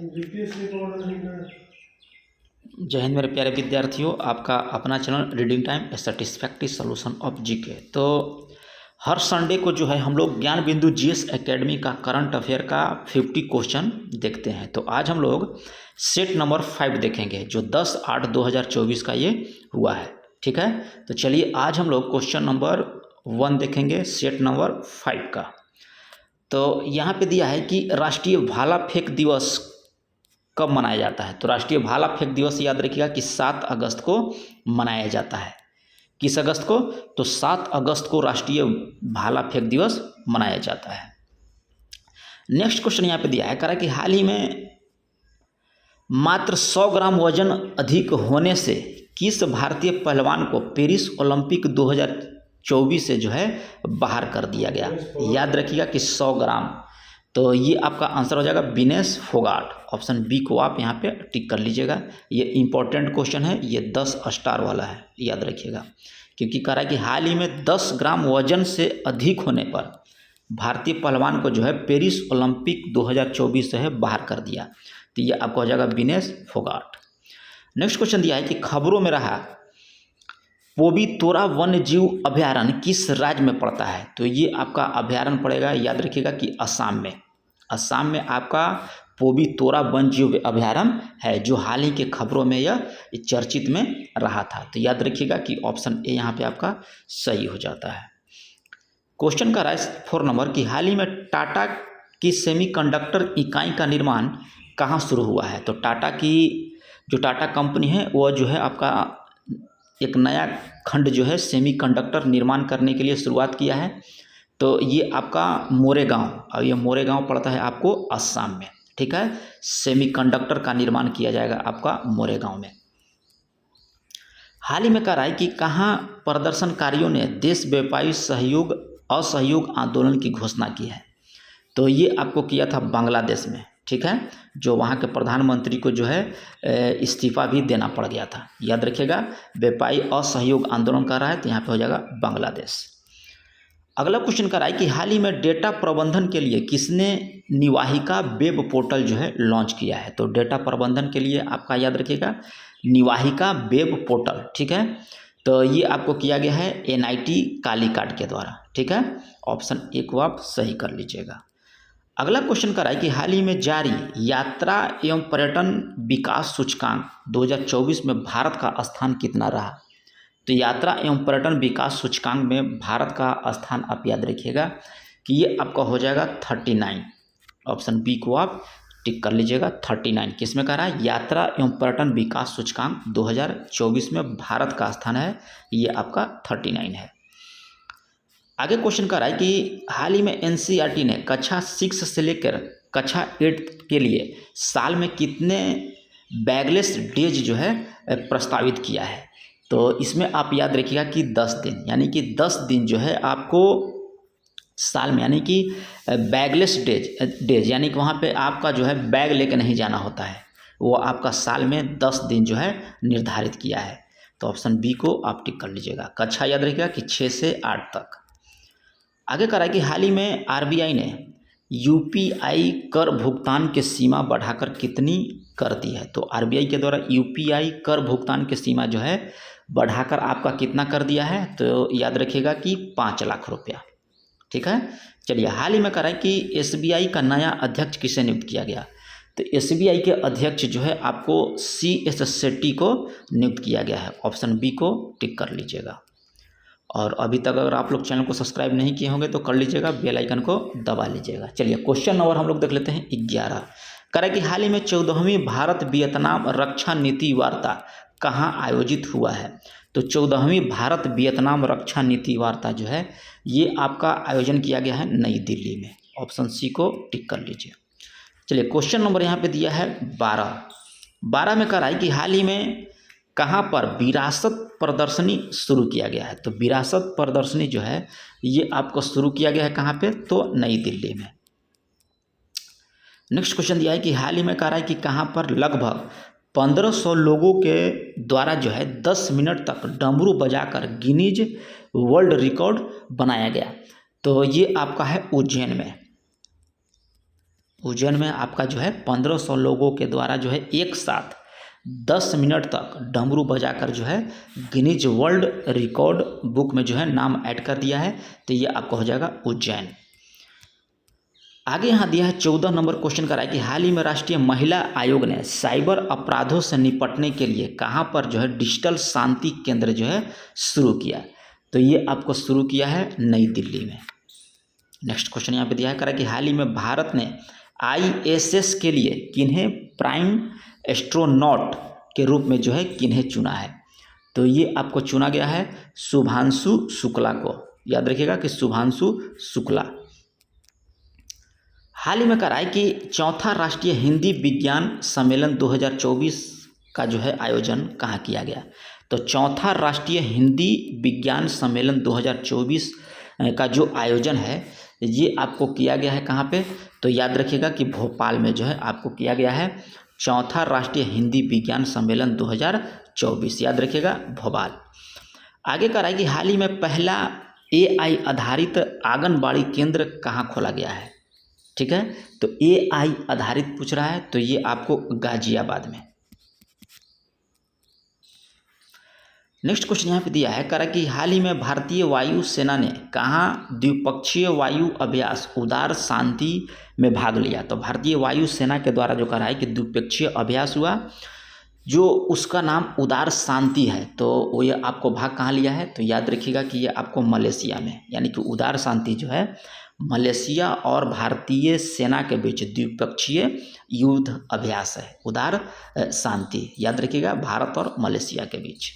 जय हिंद मेरे प्यारे विद्यार्थियों, आपका अपना channel reading time A satisfactory solution of GK. तो हर संडे को जो है हम लोग ज्ञान बिंदु जीएस एकेडमी का करंट अफेयर का 50 क्वेश्चन देखते हैं। तो आज हम लोग सेट नंबर 5 देखेंगे जो 10/8/2024 का ये हुआ है। ठीक है, तो चलिए आज हम लोग क्वेश्चन नंबर 1 देखेंगे सेट नंबर 5 का। तो यहाँ पे दिया है कि राष्ट्रीय भाला फेंक दिवस कब मनाया जाता है। तो राष्ट्रीय भाला फेंक दिवस याद रखिएगा कि 7 अगस्त को मनाया जाता है। किस अगस्त को? तो 7 अगस्त को राष्ट्रीय भाला फेंक दिवस मनाया जाता है। नेक्स्ट क्वेश्चन यहाँ पे दिया है, कह रहा है कि हाल ही में मात्र 100 ग्राम वजन अधिक होने से किस भारतीय पहलवान को पेरिस ओलंपिक 2024 से जो है बाहर कर दिया गया। याद रखिएगा कि 100 ग्राम, तो ये आपका आंसर हो जाएगा विनेश फोगाट। ऑप्शन बी को आप यहाँ पे टिक कर लीजिएगा। ये इंपॉर्टेंट क्वेश्चन है, ये 10 स्टार वाला है, याद रखिएगा। क्योंकि कह रहा है कि हाल ही में 10 ग्राम वजन से अधिक होने पर भारतीय पहलवान को जो है पेरिस ओलंपिक 2024 से है बाहर कर दिया। तो ये आपको हो जाएगा विनेश फोगाट। नेक्स्ट क्वेश्चन दिया है कि खबरों में रहा पोबीतोरा वन्य जीव अभयारण्य किस राज्य में पड़ता है। तो ये आपका अभयारण्य पड़ेगा, याद रखिएगा कि असम में। असम में आपका पोबीतोरा वन्य जीव अभयारण्य है, जो हाल ही के खबरों में यह चर्चित में रहा था। तो याद रखिएगा कि ऑप्शन ए यहाँ पे आपका सही हो जाता है। क्वेश्चन का राइट 4 नंबर की हाल ही में टाटा की सेमीकंडक्टर इकाई का निर्माण कहाँ शुरू हुआ है। तो टाटा की जो टाटा कंपनी है वो जो है आपका एक नया खंड जो है सेमीकंडक्टर निर्माण करने के लिए शुरुआत किया है। तो ये आपका मोरेगांव, और ये मोरेगांव पड़ता है आपको असम में। ठीक है, सेमीकंडक्टर का निर्माण किया जाएगा आपका मोरेगांव में। हाल ही में कह रहा है कि कहाँ प्रदर्शनकारियों ने देशव्यापी असहयोग आंदोलन की घोषणा की है। तो ये आपको किया था बांग्लादेश में। ठीक है, जो वहाँ के प्रधानमंत्री को जो है इस्तीफा भी देना पड़ गया था। याद रखिएगा, व्यापारी असहयोग आंदोलन कर रहा है, तो यहाँ पे हो जाएगा बांग्लादेश। अगला क्वेश्चन कर रहा है कि हाल ही में डेटा प्रबंधन के लिए किसने निवाहिका वेब पोर्टल जो है लॉन्च किया है। तो डेटा प्रबंधन के लिए आपका याद रखिएगा निवाहिका वेब पोर्टल। ठीक है, तो ये आपको किया गया है एनआईटी कालीकाट के द्वारा। ठीक है, ऑप्शन ए को आप सही कर लीजिएगा। अगला क्वेश्चन कर रहा है कि हाल ही में जारी यात्रा एवं पर्यटन विकास सूचकांक 2024 में भारत का स्थान कितना रहा। तो यात्रा एवं पर्यटन विकास सूचकांक में भारत का स्थान आप याद रखिएगा कि ये आपका हो जाएगा 39। ऑप्शन बी को आप टिक कर लीजिएगा। 39 किस में कह रहा है? यात्रा एवं पर्यटन विकास सूचकांक 2024 में भारत का स्थान है, ये आपका 39 है। आगे क्वेश्चन कर रहा है कि हाल ही में एनसीईआरटी ने कक्षा 6 से लेकर कक्षा 8 के लिए साल में कितने बैगलेस डेज जो है प्रस्तावित किया है। तो इसमें आप याद रखिएगा कि 10 दिन, यानी कि 10 दिन जो है आपको साल में, यानी कि बैगलेस डेज यानी कि वहाँ पे आपका जो है बैग लेकर नहीं जाना होता है, वो आपका साल में 10 दिन जो है निर्धारित किया है। तो ऑप्शन बी को आप टिक कर लीजिएगा। कक्षा याद रखिएगा कि 6 से 8 तक। आगे करा कि हाल ही में आरबीआई ने यूपीआई कर भुगतान की सीमा बढ़ाकर कितनी कर दी है। तो आरबीआई के द्वारा यूपीआई कर भुगतान की सीमा जो है बढ़ाकर आपका कितना कर दिया है। तो याद रखिएगा कि 5 लाख रुपया। ठीक है, चलिए हाल ही में करा कि एसबीआई का नया अध्यक्ष किसे नियुक्त किया गया। तो एसबीआई के अध्यक्ष जो है आपको CS शेट्टी को नियुक्त किया गया है। ऑप्शन बी को टिक कर लीजिएगा। और अभी तक अगर आप लोग चैनल को सब्सक्राइब नहीं किए होंगे तो कर लीजिएगा, बेल आइकन को दबा लीजिएगा। चलिए क्वेश्चन नंबर हम लोग देख लेते हैं 11। कह रहा है कि हाल ही में 14वीं भारत वियतनाम रक्षा नीति वार्ता कहाँ आयोजित हुआ है। तो 14वीं भारत वियतनाम रक्षा नीति वार्ता जो है ये आपका आयोजन किया गया है नई दिल्ली में। ऑप्शन सी को टिक कर लीजिए। चलिए क्वेश्चन नंबर यहाँ पे दिया है 12 में कह रहा है कि हाल ही में कहाँ पर विरासत प्रदर्शनी शुरू किया गया है। तो विरासत प्रदर्शनी जो है ये आपको शुरू किया गया है कहाँ पे, तो नई दिल्ली में। नेक्स्ट क्वेश्चन दिया है कि हाल ही में कह रहा है कि कहाँ पर लगभग 1500 लोगों के द्वारा जो है 10 मिनट तक डमरू बजाकर गिनीज वर्ल्ड रिकॉर्ड बनाया गया। तो ये आपका है उज्जैन में। उज्जैन में आपका जो है 1500 लोगों के द्वारा जो है एक साथ 10 मिनट तक डमरू बजाकर जो है गिनीज वर्ल्ड रिकॉर्ड बुक में जो है नाम ऐड कर दिया है। तो ये आपका हो जाएगा उज्जैन। आगे यहाँ दिया है 14 नंबर क्वेश्चन का कि हाल ही में राष्ट्रीय महिला आयोग ने साइबर अपराधों से निपटने के लिए कहाँ पर जो है डिजिटल शांति केंद्र जो है शुरू किया। तो ये आपको शुरू किया है नई दिल्ली में। नेक्स्ट क्वेश्चन यहाँ पे दिया है कि हाल ही में भारत ने ISS के लिए किन्हें प्राइम एस्ट्रोनॉट के रूप में जो है किन्हें चुना है। तो ये आपको चुना गया है शुभांशु शुक्ला को। याद रखिएगा कि शुभांशु शुक्ला। हाल ही में कि चौथा राष्ट्रीय हिंदी विज्ञान सम्मेलन 2024 का जो है आयोजन कहाँ किया गया। तो चौथा राष्ट्रीय हिंदी विज्ञान सम्मेलन 2024 का जो आयोजन है ये आपको किया गया है कहाँ पे। तो याद रखिएगा कि भोपाल में जो है आपको किया गया है चौथा राष्ट्रीय हिंदी विज्ञान सम्मेलन 2024। याद रखिएगा भोपाल। आगे कि हाल ही में पहला AI आधारित आंगनबाड़ी केंद्र कहाँ खोला गया है। ठीक है, तो AI आधारित पूछ रहा है तो ये आपको गाजियाबाद में। नेक्स्ट क्वेश्चन यहाँ पे दिया है कि हाल ही में भारतीय वायु सेना ने कहाँ द्विपक्षीय वायु अभ्यास उदार शांति में भाग लिया। तो भारतीय वायु सेना के द्वारा जो करा है कि द्विपक्षीय अभ्यास हुआ जो उसका नाम उदार शांति है। तो वो ये आपको भाग कहाँ लिया है। तो याद रखिएगा कि ये आपको मलेशिया में, यानी कि उदार शांति जो है मलेशिया और भारतीय सेना के बीच द्विपक्षीय युद्ध अभ्यास है उदार शांति। याद रखिएगा भारत और मलेशिया के बीच।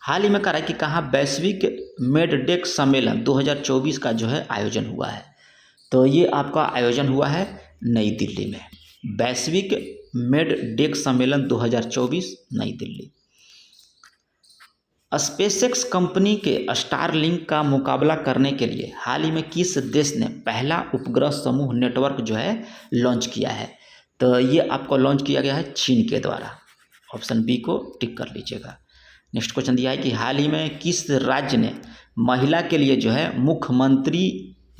हाल ही में करा कि कहाँ वैश्विक मेडडेक सम्मेलन 2024 का जो है आयोजन हुआ है। तो ये आपका आयोजन हुआ है नई दिल्ली में। वैश्विक मेडडेक सम्मेलन 2024 नई दिल्ली। स्पेसएक्स कंपनी के स्टारलिंक का मुकाबला करने के लिए हाल ही में किस देश ने पहला उपग्रह समूह नेटवर्क जो है लॉन्च किया है। तो ये आपको लॉन्च किया गया है चीन के द्वारा। ऑप्शन बी को टिक कर लीजिएगा। नेक्स्ट क्वेश्चन दिया है कि हाल ही में किस राज्य ने महिला के लिए जो है मुख्यमंत्री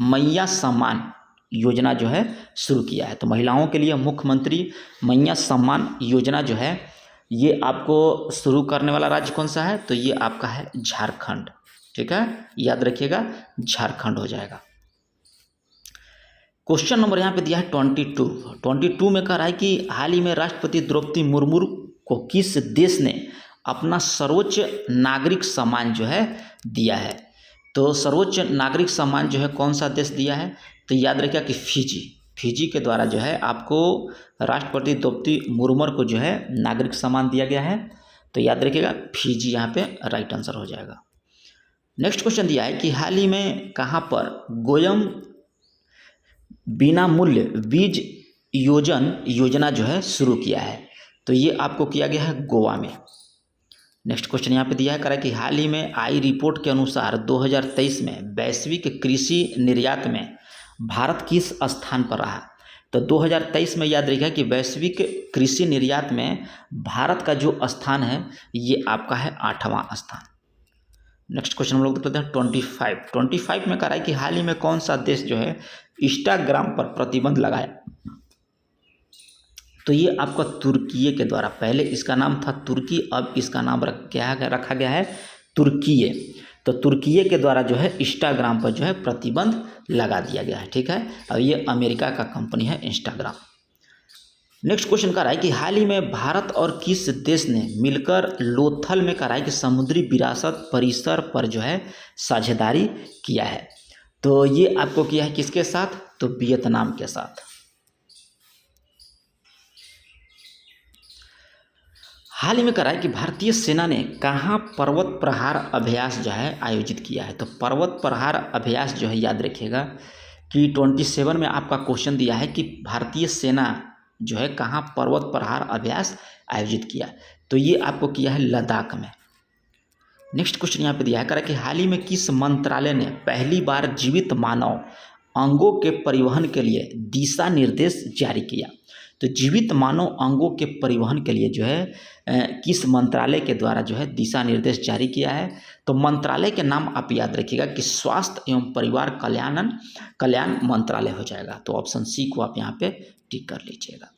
मैया सम्मान योजना जो है शुरू किया है। तो महिलाओं के लिए मुख्यमंत्री मैया सम्मान योजना जो है ये आपको शुरू करने वाला राज्य कौन सा है। तो ये आपका है झारखंड। ठीक है, याद रखिएगा झारखंड हो जाएगा। क्वेश्चन नंबर यहाँ पे दिया है 22 में कह रहा है कि हाल ही में राष्ट्रपति द्रौपदी मुर्मू को किस देश ने अपना सर्वोच्च नागरिक सम्मान जो है दिया है। तो सर्वोच्च नागरिक सम्मान जो है कौन सा देश दिया है। तो याद रखिएगा कि फिजी के द्वारा जो है आपको राष्ट्रपति द्रौपदी मुर्मू को जो है नागरिक सम्मान दिया गया है। तो याद रखिएगा फिजी यहाँ पे राइट आंसर हो जाएगा। नेक्स्ट क्वेश्चन दिया है कि हाल ही में कहाँ पर गोयम बिना मूल्य बीज योजना जो है शुरू किया है। तो ये आपको किया गया है गोवा में। नेक्स्ट क्वेश्चन यहाँ पे दिया है कि हाल ही में आई रिपोर्ट के अनुसार 2023 में वैश्विक कृषि निर्यात में भारत किस स्थान पर रहा। तो 2023 में याद रखिएगा कि वैश्विक कृषि निर्यात में भारत का जो स्थान है ये आपका है 8वां स्थान। नेक्स्ट क्वेश्चन हम लोग देख लेते हैं 25 में कह रहा है कि हाल ही में कौन सा देश जो है इंस्टाग्राम पर प्रतिबंध लगाया। तो ये आपका तुर्की के द्वारा, पहले इसका नाम था तुर्की, अब इसका नाम रखा गया है तुर्की। तो तुर्की के द्वारा जो है इंस्टाग्राम पर जो है प्रतिबंध लगा दिया गया है। ठीक है, अब ये अमेरिका का कंपनी है इंस्टाग्राम। नेक्स्ट क्वेश्चन कह रहा है कि हाल ही में भारत और किस देश ने मिलकर लोथल में कहा है कि समुद्री विरासत परिसर पर जो है साझेदारी किया है। तो ये आपको किया है किसके साथ। तो वियतनाम के साथ। हाल ही में करा है कि भारतीय सेना ने कहाँ पर्वत प्रहार अभ्यास जो है आयोजित किया है। तो पर्वत प्रहार अभ्यास जो है याद रखिएगा कि 27 में आपका क्वेश्चन दिया है कि भारतीय सेना जो है कहाँ पर्वत प्रहार अभ्यास आयोजित किया। तो ये आपको किया है लद्दाख में। नेक्स्ट क्वेश्चन यहाँ पे दिया है कि हाल ही में किस मंत्रालय ने पहली बार जीवित मानव अंगों के परिवहन के लिए दिशा निर्देश जारी किया। तो जीवित मानव अंगों के परिवहन के लिए जो है किस मंत्रालय के द्वारा जो है दिशा निर्देश जारी किया है। तो मंत्रालय के नाम आप याद रखिएगा कि स्वास्थ्य एवं परिवार कल्याण मंत्रालय हो जाएगा। तो ऑप्शन सी को आप यहाँ पे टिक कर लीजिएगा।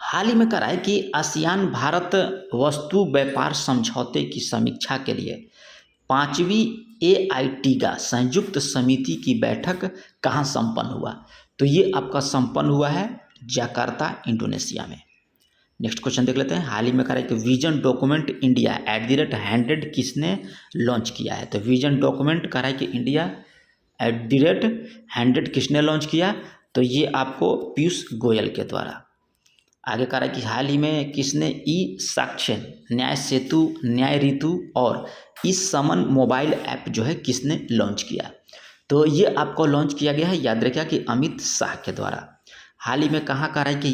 हाल ही में करा है कि आसियान भारत वस्तु व्यापार समझौते की समीक्षा के लिए 5वीं AITGA संयुक्त समिति की बैठक कहाँ संपन्न हुआ? तो ये आपका संपन्न हुआ है जकार्ता, इंडोनेशिया में। नेक्स्ट क्वेश्चन देख लेते हैं। हाल ही में करा है कि विजन डॉक्यूमेंट इंडिया @100 किसने लॉन्च किया है? तो विजन डॉक्यूमेंट करा है कि इंडिया @100 किसने लॉन्च किया? तो ये आपको पीयूष गोयल के द्वारा। आगे कह रहा है कि हाल ही में किसने ई-साक्ष्य, न्याय सेतु, न्याय ऋतु और ई समन मोबाइल ऐप जो है किसने लॉन्च किया? तो ये आपको लॉन्च किया गया है, याद रखिएगा कि अमित शाह के द्वारा। हाल ही में कहाँ कह रहा है कि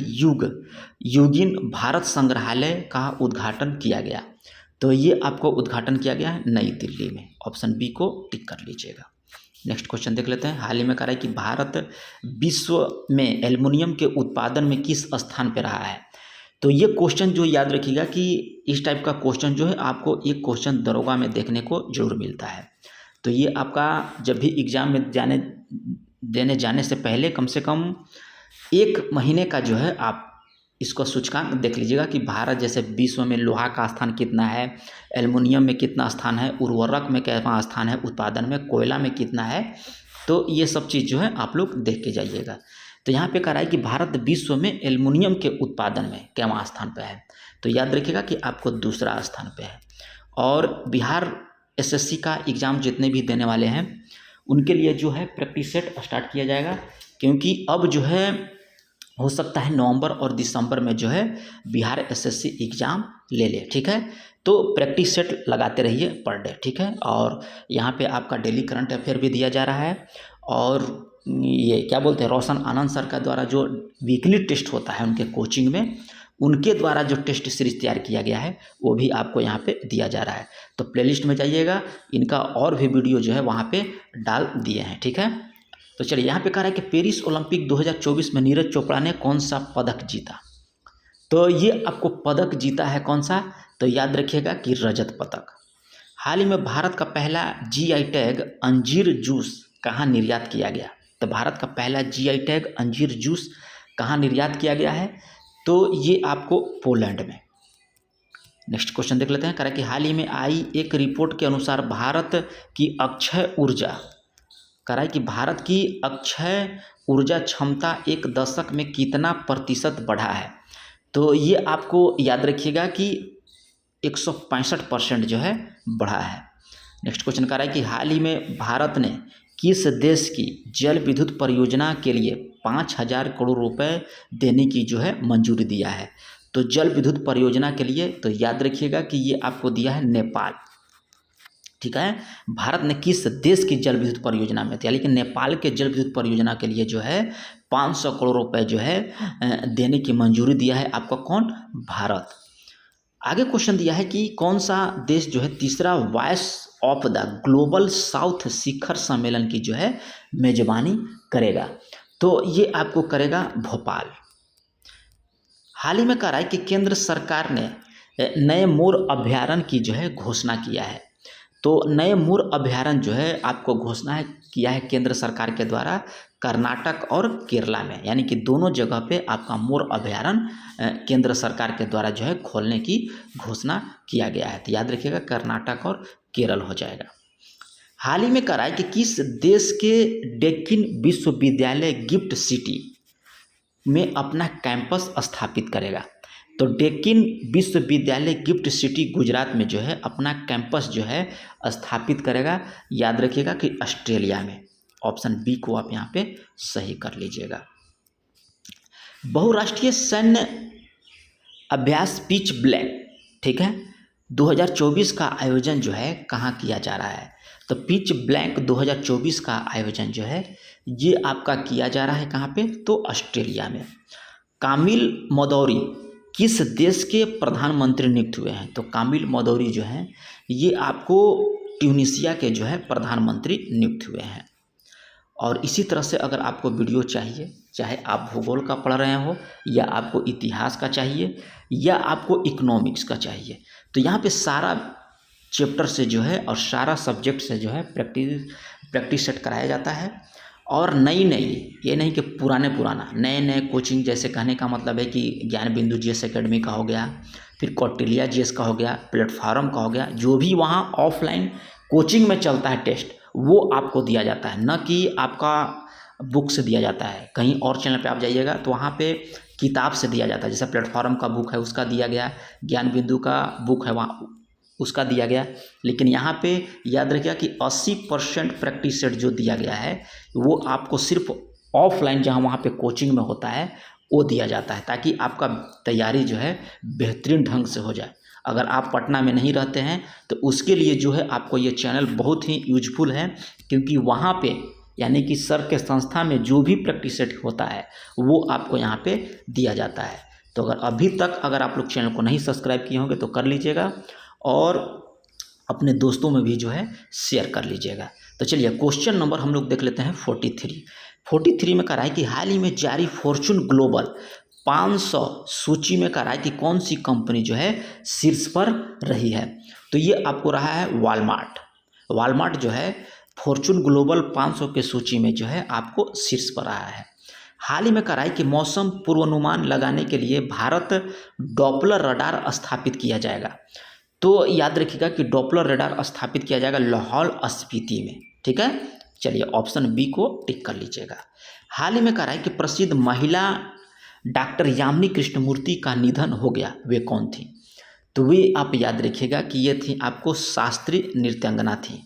युगिन भारत संग्रहालय का उद्घाटन किया गया? तो ये आपको उद्घाटन किया गया है नई दिल्ली में। ऑप्शन बी को टिक कर लीजिएगा। नेक्स्ट क्वेश्चन देख लेते हैं। हाल ही में कह रहा है कि भारत विश्व में एल्युमिनियम के उत्पादन में किस स्थान पर रहा है? तो ये क्वेश्चन जो याद रखिएगा कि इस टाइप का क्वेश्चन जो है आपको एक क्वेश्चन दरोगा में देखने को जरूर मिलता है। तो ये आपका जब भी एग्जाम में देने जाने से पहले कम से कम 1 महीने का जो है आप इसको सूचकांक देख लीजिएगा कि भारत जैसे विश्व में लोहा का स्थान कितना है, एल्युमिनियम में कितना स्थान है, उर्वरक में कितना स्थान है, उत्पादन में कोयला में कितना है। तो ये सब चीज़ जो है आप लोग देख के जाइएगा। तो यहाँ पे कह रहा है कि भारत विश्व में एल्युमिनियम के उत्पादन में कितना स्थान पे है? तो याद रखिएगा कि आपको दूसरा स्थान पे है। और बिहार SSC का एग्ज़ाम जितने भी देने वाले हैं उनके लिए जो है प्रैक्टिस सेट स्टार्ट किया जाएगा, क्योंकि अब जो है हो सकता है नवंबर और दिसंबर में जो है बिहार SSC एग्ज़ाम ले ले। ठीक है, तो प्रैक्टिस सेट लगाते रहिए पर डे। ठीक है, और यहाँ पे आपका डेली करंट अफेयर भी दिया जा रहा है, और ये क्या बोलते हैं रोशन आनंद सर का द्वारा जो वीकली टेस्ट होता है उनके कोचिंग में, उनके द्वारा जो टेस्ट सीरीज तैयार किया गया है वो भी आपको यहाँ पे दिया जा रहा है। तो प्लेलिस्ट में जाइएगा, इनका और भी वीडियो जो है वहाँ पे डाल दिए हैं। ठीक है, तो चलिए यहाँ पे कह रहा है कि पेरिस ओलंपिक 2024 में नीरज चोपड़ा ने कौन सा पदक जीता? तो ये आपको पदक जीता है कौन सा? तो याद रखिएगा कि रजत पदक। हाल ही में भारत का पहला GI टैग अंजीर जूस कहाँ निर्यात किया गया? तो भारत का पहला GI टैग अंजीर जूस कहाँ निर्यात किया गया है? तो ये आपको पोलैंड में। नेक्स्ट क्वेश्चन देख लेते हैं। कह रहा है कि हाल ही में आई एक रिपोर्ट के अनुसार भारत की अक्षय ऊर्जा, कह रहा है कि भारत की अक्षय ऊर्जा क्षमता एक दशक में कितना प्रतिशत बढ़ा है? तो ये आपको याद रखिएगा कि 165% जो है बढ़ा है। नेक्स्ट क्वेश्चन कह रहा है कि हाल ही में भारत ने किस देश की जल विद्युत परियोजना के लिए 5,000 करोड़ रुपए देने की जो है मंजूरी दिया है? तो जल विद्युत परियोजना के लिए तो याद रखिएगा कि ये आपको दिया है नेपाल। ठीक है, भारत ने किस देश की जल विद्युत परियोजना में दिया, लेकिन नेपाल के जल विद्युत परियोजना के लिए जो है 500 करोड़ रुपए जो है देने की मंजूरी दिया है आपका कौन? भारत। आगे क्वेश्चन दिया है कि कौन सा देश जो है तीसरा voice of the global south शिखर सम्मेलन की जो है मेजबानी करेगा? तो ये आपको करेगा भोपाल। हाल ही में कह रहा है कि केंद्र सरकार ने नए मोर अभ्यारण्य की जो है घोषणा किया है। तो नए मोर अभ्यारण्य जो है आपको घोषणा किया है केंद्र सरकार के द्वारा कर्नाटक और केरला में, यानी कि दोनों जगह पे आपका मोर अभ्यारण्य केंद्र सरकार के द्वारा जो है खोलने की घोषणा किया गया है। तो याद रखिएगा कर्नाटक और केरल हो जाएगा। हाल ही में कह रहा है कि किस देश के डेक्कन विश्वविद्यालय गिफ्ट सिटी में अपना कैंपस स्थापित करेगा? तो डेक्कन विश्वविद्यालय गिफ्ट सिटी गुजरात में जो है अपना कैंपस जो है स्थापित करेगा। याद रखिएगा कि ऑस्ट्रेलिया में। ऑप्शन बी को आप यहाँ पे सही कर लीजिएगा। बहुराष्ट्रीय सैन्य अभ्यास पिच ब्लैक, ठीक है, 2024 का आयोजन जो है कहाँ किया जा रहा है? तो पिच ब्लैंक 2024 का आयोजन जो है ये आपका किया जा रहा है कहाँ पे? तो ऑस्ट्रेलिया में। कामिल मदौरी किस देश के प्रधानमंत्री नियुक्त हुए हैं? तो कामिल मदौरी जो हैं ये आपको ट्यूनीशिया के जो है प्रधानमंत्री नियुक्त हुए हैं। और इसी तरह से अगर आपको वीडियो चाहिए, चाहे आप भूगोल का पढ़ रहे हो या आपको इतिहास का चाहिए या आपको इकोनॉमिक्स का चाहिए, तो यहाँ पे सारा चैप्टर से जो है और सारा सब्जेक्ट से जो है प्रैक्टिस सेट कराया जाता है। और नई ये नहीं कि पुराना नए नए कोचिंग, जैसे कहने का मतलब है कि ज्ञान बिंदु जीएस एकेडमी का हो गया, फिर कौटिल्य जीएस का हो गया, प्लेटफॉर्म का हो गया, जो भी वहाँ ऑफलाइन कोचिंग में चलता है टेस्ट वो आपको दिया जाता है, न कि आपका बुक से दिया जाता है। कहीं और चैनल पे आप जाइएगा तो वहाँ पे किताब से दिया जाता है, जैसे प्लेटफॉर्म का बुक है उसका दिया गया, ज्ञान बिंदु का बुक है वहाँ उसका दिया गया। लेकिन यहाँ पे याद रखिएगा कि 80% प्रैक्टिस सेट जो दिया गया है वो आपको सिर्फ ऑफलाइन जहाँ वहाँ पे कोचिंग में होता है वो दिया जाता है, ताकि आपका तैयारी जो है बेहतरीन ढंग से हो जाए। अगर आप पटना में नहीं रहते हैं तो उसके लिए जो है आपको ये चैनल बहुत ही यूजफुल है, क्योंकि वहाँ पे यानी कि सर के संस्था में जो भी प्रैक्टिस सेट होता है वो आपको यहाँ पे दिया जाता है। तो अभी तक अगर आप लोग चैनल को नहीं सब्सक्राइब किए होंगे तो कर लीजिएगा और अपने दोस्तों में भी जो है शेयर कर लीजिएगा। तो चलिए क्वेश्चन नंबर हम लोग देख लेते हैं 43 में कह रहा है कि हाल ही में जारी फॉर्च्यून ग्लोबल 500 सूची में कह रहा है कि कौन सी कंपनी जो है शीर्ष पर रही है। तो ये आपको रहा है वॉलमार्ट जो है फॉर्च्यून ग्लोबल 500 के सूची में जो है आपको शीर्ष पर आया है। हाल ही में कह रहा है कि मौसम पूर्वानुमान लगाने के लिए भारत डॉपलर रडार स्थापित किया जाएगा। तो याद रखिएगा कि डॉपलर रडार स्थापित किया जाएगा लाहौल स्पीति में। ठीक है, चलिए ऑप्शन बी को टिक कर लीजिएगा। हाल ही में कह रहा है कि प्रसिद्ध महिला डॉक्टर यामिनी कृष्णमूर्ति का निधन हो गया, वे कौन थी? तो वे आप याद रखिएगा कि ये थी आपको शास्त्रीय नृत्यांगना थी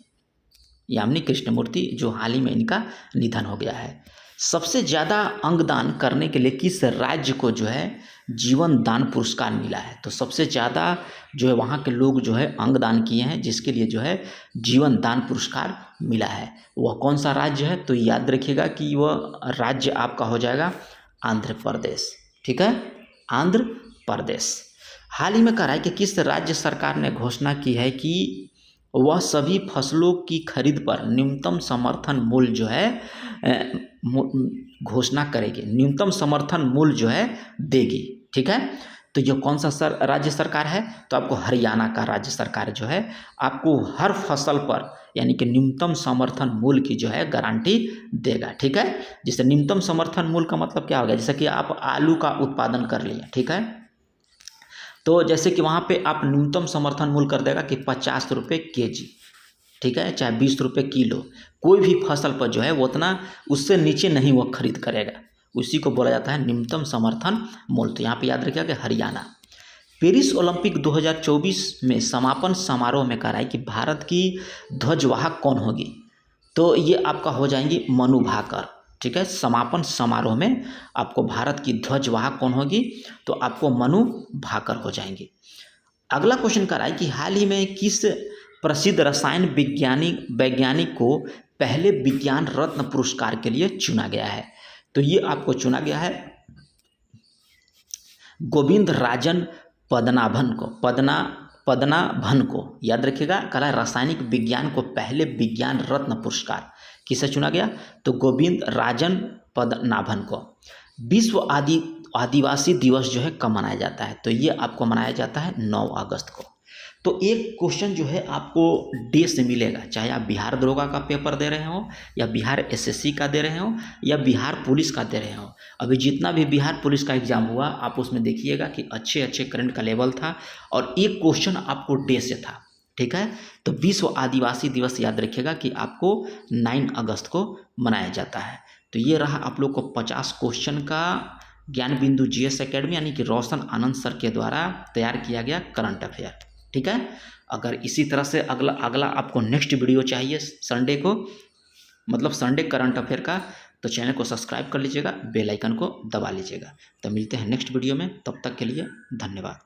यामिनी कृष्णमूर्ति, जो हाल ही में इनका निधन हो गया है। सबसे ज़्यादा अंगदान करने के लिए किस राज्य को जो है जीवन दान पुरस्कार मिला है? तो सबसे ज़्यादा जो है वहाँ के लोग जो है अंगदान किए हैं, जिसके लिए जो है जीवन दान पुरस्कार मिला है, वह कौन सा राज्य है? तो याद रखिएगा कि वह राज्य आपका हो जाएगा आंध्र प्रदेश। ठीक है, आंध्र प्रदेश। हाल ही में कह रहा है कि किस राज्य सरकार ने घोषणा की है कि वह सभी फसलों की खरीद पर न्यूनतम समर्थन मूल्य जो है घोषणा करेगी, न्यूनतम समर्थन मूल्य जो है देगी। ठीक है, तो ये कौन सा राज्य सरकार है? तो आपको हरियाणा का राज्य सरकार जो है आपको हर फसल पर यानी कि न्यूनतम समर्थन मूल्य की जो है गारंटी देगा। ठीक है, जिससे न्यूनतम समर्थन मूल्य का मतलब क्या होगा? जैसे कि आप आलू का उत्पादन कर लिए, ठीक है, तो जैसे कि वहाँ पे आप न्यूनतम समर्थन मूल्य कर देगा कि 50 रुपये केजी, ठीक है, चाहे 20 रुपये किलो, कोई भी फसल पर जो है वो उतना उससे नीचे नहीं वो खरीद करेगा, उसी को बोला जाता है न्यूनतम समर्थन मूल्य। तो यहाँ पे याद रखिएगा कि हरियाणा। पेरिस ओलंपिक 2024 में समापन समारोह में कह रहा है कि भारत की ध्वजवाहक कौन होगी? तो ये आपका हो जाएंगी मनु भाकर। ठीक है, समापन समारोह में आपको भारत की ध्वजवाहक कौन होगी? तो आपको मनु भाकर हो जाएंगे। अगला क्वेश्चन कर रहा है कि हाल ही में किस प्रसिद्ध रसायन वैज्ञानिक को पहले विज्ञान रत्न पुरस्कार के लिए चुना गया है? तो ये आपको चुना गया है गोविंद राजन पद्मनाभन को। याद रखिएगा, कला रासायनिक विज्ञान को पहले विज्ञान रत्न पुरस्कार किसे चुना गया? तो गोविंद राजन पद्मनाभन को। विश्व आदिवासी दिवस जो है कब मनाया जाता है? तो ये आपको मनाया जाता है 9 अगस्त को। तो एक क्वेश्चन जो है आपको डे से मिलेगा, चाहे आप बिहार दरोगा का पेपर दे रहे हो या बिहार एसएससी का दे रहे हो या बिहार पुलिस का दे रहे हो। अभी जितना भी बिहार पुलिस का एग्जाम हुआ आप उसमें देखिएगा कि अच्छे अच्छे करंट का लेवल था और एक क्वेश्चन आपको डे से था। ठीक है, तो विश्व आदिवासी दिवस याद रखिएगा कि आपको 9 अगस्त को मनाया जाता है। तो ये रहा आप लोग को 50 क्वेश्चन का ज्ञान बिंदु जीएस एकेडमी यानी कि रोशन आनंद सर के द्वारा तैयार किया गया करंट अफेयर। ठीक है, अगर इसी तरह से अगला आपको नेक्स्ट वीडियो चाहिए संडे को, मतलब संडे करंट अफेयर का, तो चैनल को सब्सक्राइब कर लीजिएगा, बेल आइकन को दबा लीजिएगा। तो मिलते हैं नेक्स्ट वीडियो में, तब तक के लिए धन्यवाद।